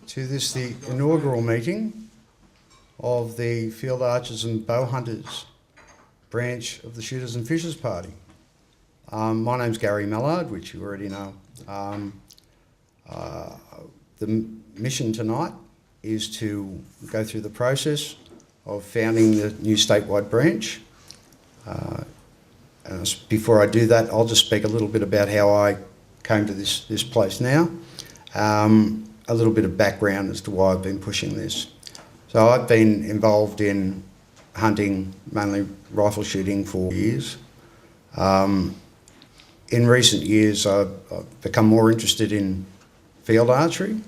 to this, the inaugural meeting of the Field Archers and Bowhunters branch of the Shooters and Fishers Party. My name's Garry Mallard, which you already know. The mission tonight is to go through the process of founding the new statewide branch. Before I do that, I'll just speak a little bit about how I came to this place now. A little bit of background as to why I've been pushing this. So I've been involved in hunting, mainly rifle shooting, for years. In recent years, I've become more interested in field archery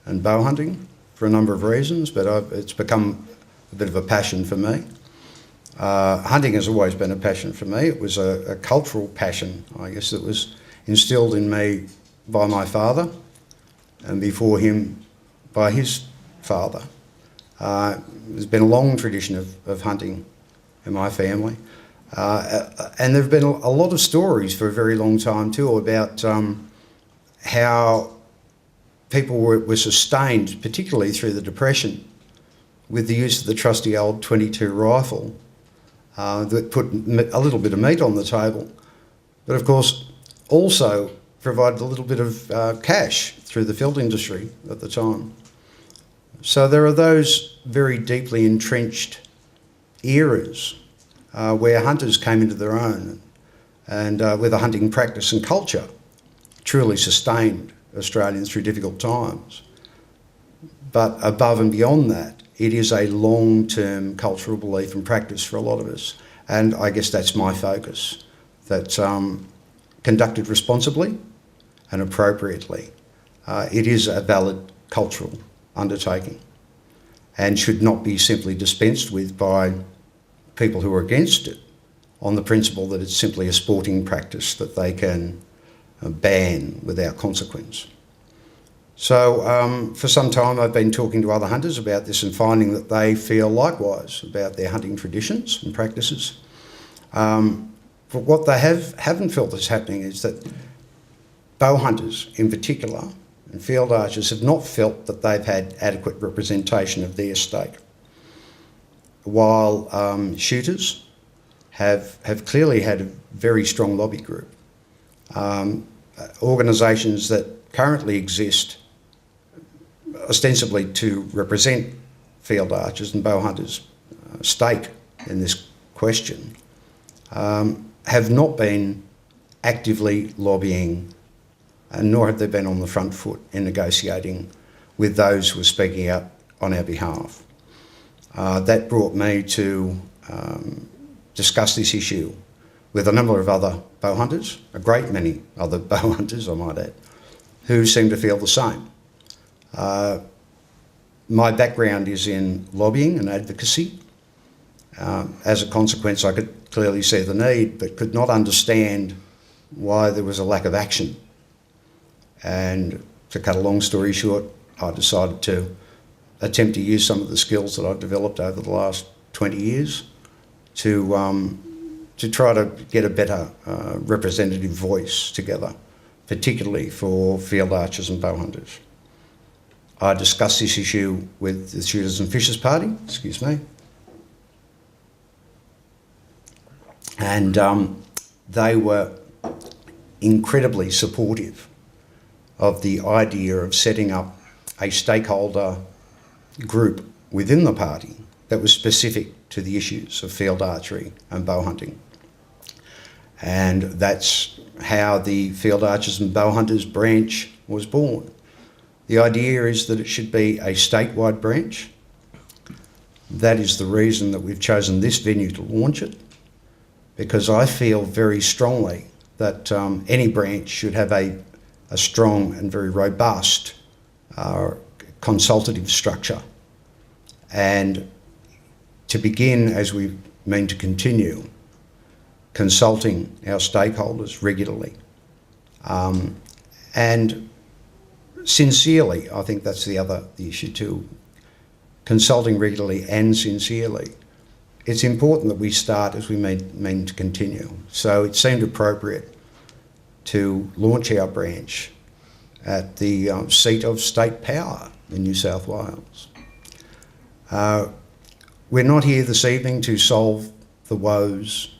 and bow hunting for a number of reasons, but it's become a bit of a passion for me. Hunting has always been a passion for me. It was a cultural passion, I guess, that was instilled in me by my father, and before him by his father. There's been a long tradition of hunting in my family. And there have been a lot of stories for a very long time too about how people were sustained, particularly through the Depression, with the use of the trusty old .22 rifle that put a little bit of meat on the table, but of course also provided a little bit of cash through the field industry at the time. So there are those very deeply entrenched eras where hunters came into their own, and where the hunting practice and culture truly sustained Australians through difficult times. But above and beyond that, it is a long-term cultural belief and practice for a lot of us. And I guess that's my focus, that conducted responsibly and appropriately, it is a valid cultural undertaking and should not be simply dispensed with by people who are against it on the principle that it's simply a sporting practice that they can ban without consequence. So for some time I've been talking to other hunters about this and finding that they feel likewise about their hunting traditions and practices. But what they haven't felt is happening is that bow hunters in particular and field archers have not felt that they've had adequate representation of their stake, while shooters have clearly had a very strong lobby group. Organisations that currently exist ostensibly to represent field archers and bow hunters' stake in this question have not been actively lobbying, and nor have they been on the front foot in negotiating with those who are speaking out on our behalf. That brought me to discuss this issue with a number of other bow hunters, a great many other bow hunters, I might add, who seem to feel the same. My background is in lobbying and advocacy. As a consequence, I could clearly see the need, but could not understand why there was a lack of action. And to cut a long story short, I decided to attempt to use some of the skills that I've developed over the last 20 years to try to get a better representative voice together, particularly for field archers and bow hunters. I discussed this issue with the Shooters and Fishers Party, and they were incredibly supportive of the idea of setting up a stakeholder group within the party that was specific to the issues of field archery and bow hunting. And that's how the Field Archers and Bowhunters branch was born. The idea is that it should be a statewide branch. That is the reason that we've chosen this venue to launch it, because I feel very strongly that any branch should have a strong and very robust consultative structure. And to begin, as we mean to continue, consulting our stakeholders regularly. And sincerely, I think that's the issue too, consulting regularly and sincerely. It's important that we start as we mean to continue. So it seemed appropriate to launch our branch at the seat of state power, in New South Wales. We're not here this evening to solve the woes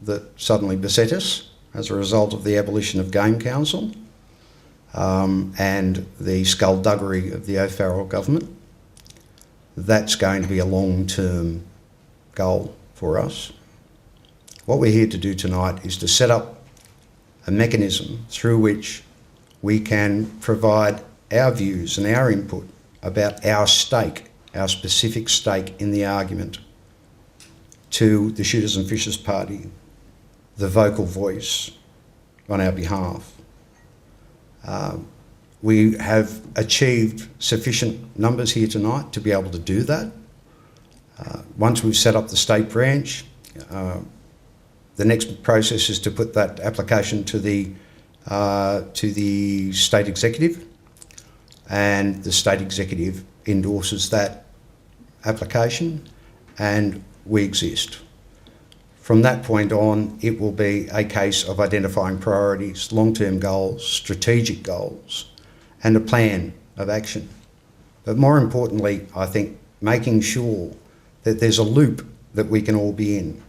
that suddenly beset us as a result of the abolition of Game Council and the skullduggery of the O'Farrell government. That's going to be a long-term goal for us. What we're here to do tonight is to set up a mechanism through which we can provide our views and our input about our stake, our specific stake in the argument, to the Shooters and Fishers Party, the vocal voice on our behalf. We have achieved sufficient numbers here tonight to be able to do that. Once we've set up the state branch, the next process is to put that application to the state executive, and the state executive endorses that application, and we exist. From that point on, it will be a case of identifying priorities, long-term goals, strategic goals, and a plan of action. But more importantly, I think making sure that there's a loop that we can all be in,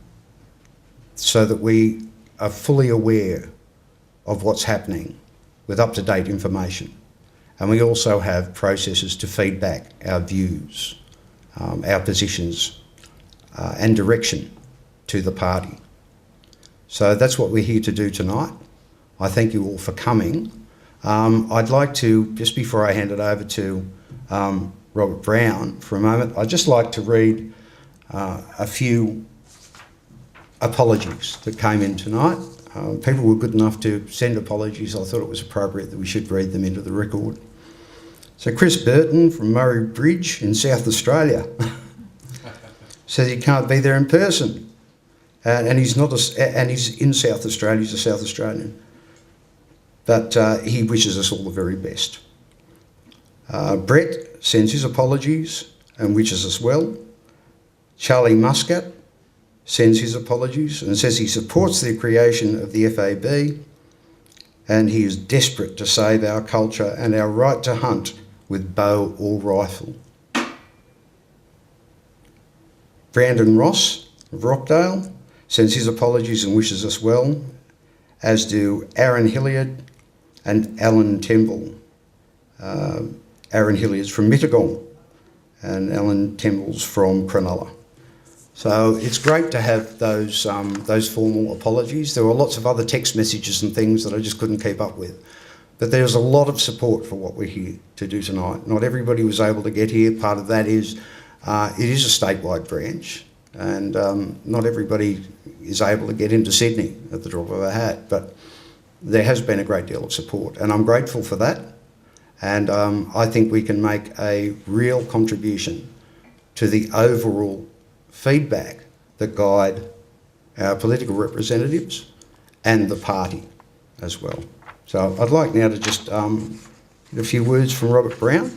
so that we are fully aware of what's happening with up-to-date information. And we also have processes to feed back our views, our positions, and direction to the party. So that's what we're here to do tonight. I thank you all for coming. I'd like to, just before I hand it over to Robert Brown for a moment, I'd just like to read a few apologies that came in tonight. People were good enough to send apologies. I thought it was appropriate that we should read them into the record. So Chris Burton from Murray Bridge in South Australia says he can't be there in person, and he's in South Australia. He's a South Australian, but he wishes us all the very best. Brett sends his apologies and wishes us well. Charlie Muscat sends his apologies and says he supports the creation of the FAB, and he is desperate to save our culture and our right to hunt with bow or rifle. Brandon Ross of Rockdale sends his apologies and wishes us well, as do Aaron Hilliard and Alan Temple. Aaron Hilliard's from Mittagong and Alan Temple's from Cronulla. So it's great to have those formal apologies. There were lots of other text messages and things that I just couldn't keep up with. But there's a lot of support for what we're here to do tonight. Not everybody was able to get here. Part of that is it is a statewide branch, and not everybody is able to get into Sydney at the drop of a hat. But there has been a great deal of support, and I'm grateful for that. And I think we can make a real contribution to the overall feedback that guide our political representatives and the party as well. So I'd like now to just get a few words from Robert Brown.